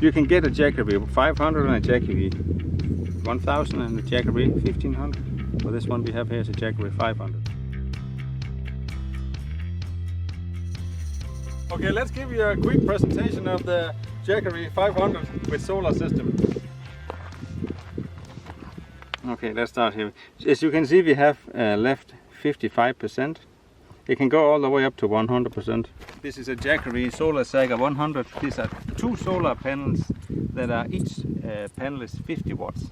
You can get a Jackery 500 and a Jackery 1000 and a Jackery 1500. For this one we have here is a Jackery 500. Okay, let's give you a quick presentation of the Jackery 500 with solar system. Okay, let's start here. As you can see, we have left 55%. It can go all the way up to 100%. This is a Jackery Solar Saga 100. These are 2 solar panels that are each panel is 50 watts.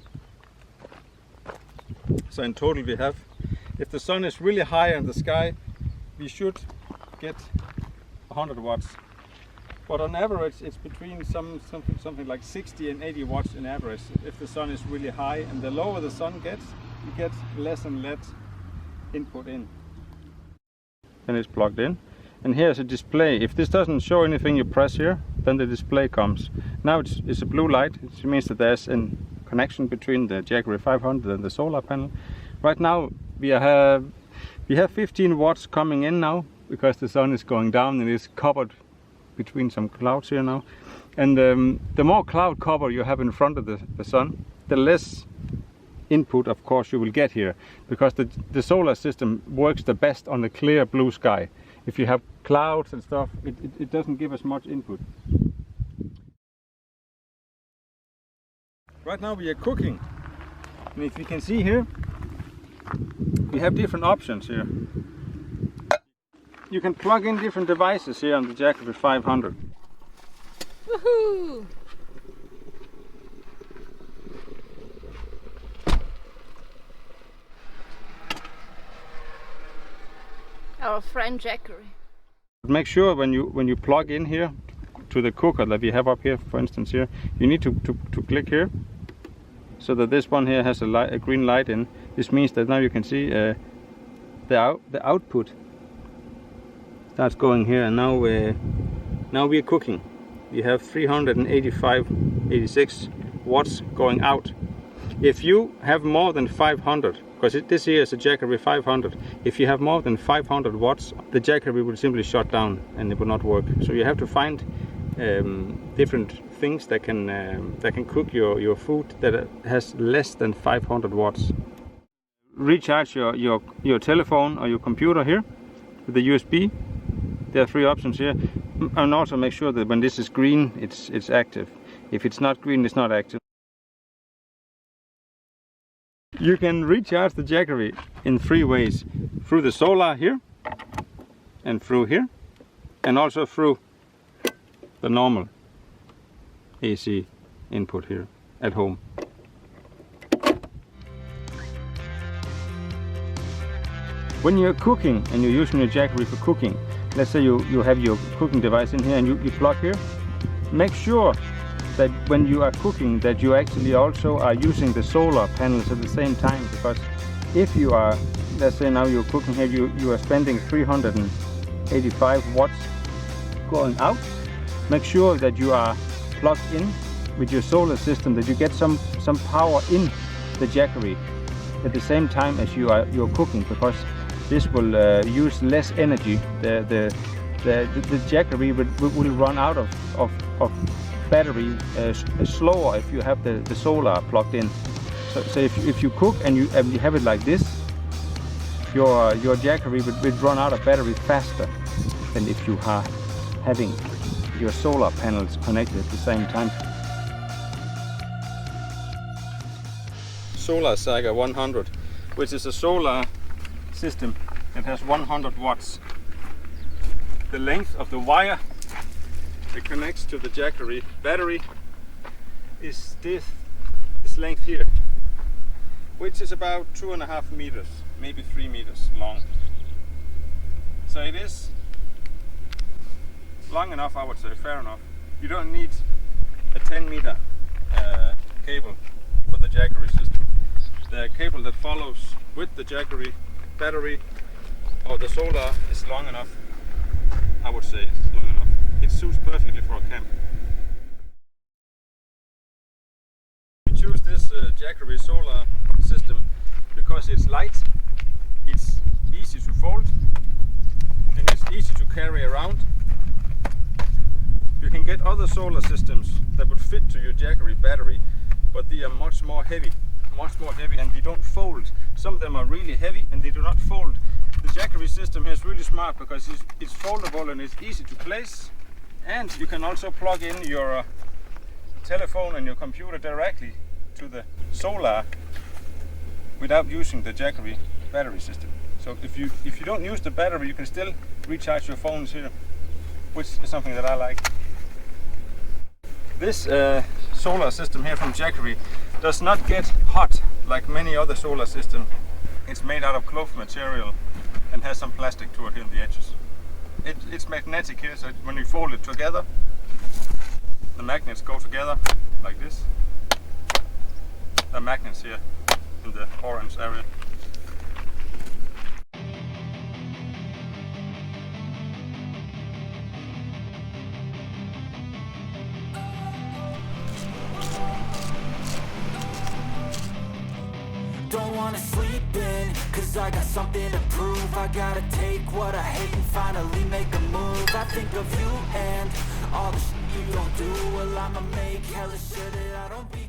So in total we have, if the sun is really high in the sky, we should get 100 watts. But on average it's between something like 60 and 80 watts in average if the sun is really high, and the lower the sun gets, you get less and less input in. Then it's plugged in, and here's a display. If this doesn't show anything, you press here, then the display comes. Now it's a blue light, which means that there's a connection between the Jackery 500 and the solar panel. Right now we have 15 watts coming in now, because the sun is going down and it's covered between some clouds here now. And the more cloud cover you have in front of the sun, the less input of course you will get here, because the solar system works the best on the clear blue sky. If you have clouds and stuff, it doesn't give us much input. Right now we are cooking, and if you can see here, we have different options here. You can plug in different devices here on the Jackery 500. Woohoo! Our friend Jackery. Make sure when you plug in here to the cooker that we have up here, for instance here, you need to click here, so that this one here has a green light in. This means that now you can see the output starts going here, and now we are cooking. We have 386 watts going out. If you have more than 500, because this here is a Jackery 500, if you have more than 500 watts, the Jackery will simply shut down and it will not work. So you have to find different things that can cook your food that has less than 500 watts. Recharge your telephone or your computer here with the USB. There are 3 options here, and also make sure that when this is green, it's active. If it's not green, it's not active. You can recharge the Jackery in 3 ways: through the solar here, and through here, and also through the normal AC input here at home. When you're cooking and you're using your Jackery for cooking, let's say you have your cooking device in here and you plug here, make sure that when you are cooking that you actually also are using the solar panels at the same time, because if you are, let's say now you're cooking here, you are spending 385 watts going out, make sure that you are plugged in with your solar system, that you get some power in the Jackery at the same time as you're cooking, because this will use less energy. The Jackery will run out of battery slower if you have the solar plugged in. So if you cook and you have it like this, your Jackery will run out of battery faster than if you are having your solar panels connected at the same time. Solar Saga 100, which is a solar system that has 100 watts. The length of the wire that connects to the Jackery battery is this length here, which is about 2.5 meters, maybe 3 meters long. So it is long enough, I would say, fair enough. You don't need a 10-meter cable for the Jackery system. The cable that follows with the Jackery battery or the solar is long enough, I would say. It's long enough. It suits perfectly for a camp. We choose this Jackery solar system because it's light, it's easy to fold, and it's easy to carry around. You can get other solar systems that would fit Jackery battery, but they are much more heavy, and they don't fold. Some of them are really heavy and they do not fold. The Jackery system here is really smart because it's foldable and it's easy to place, and you can also plug in your telephone and your computer directly to the solar without using the Jackery battery system. So if you don't use the battery, you can still recharge your phones here, which is something that I like. This solar system here from Jackery does not get hot like many other solar systems. It's made out of cloth material and has some plastic to it here on the edges. It's magnetic here, so when you fold it together, the magnets go together like this. The magnets here in the orange area. Don't wanna sleep in, cause I got something to prove. I gotta take what I hate and finally make a move. I think of you and all the shit you don't do. Well, I'ma make hella sure that I don't be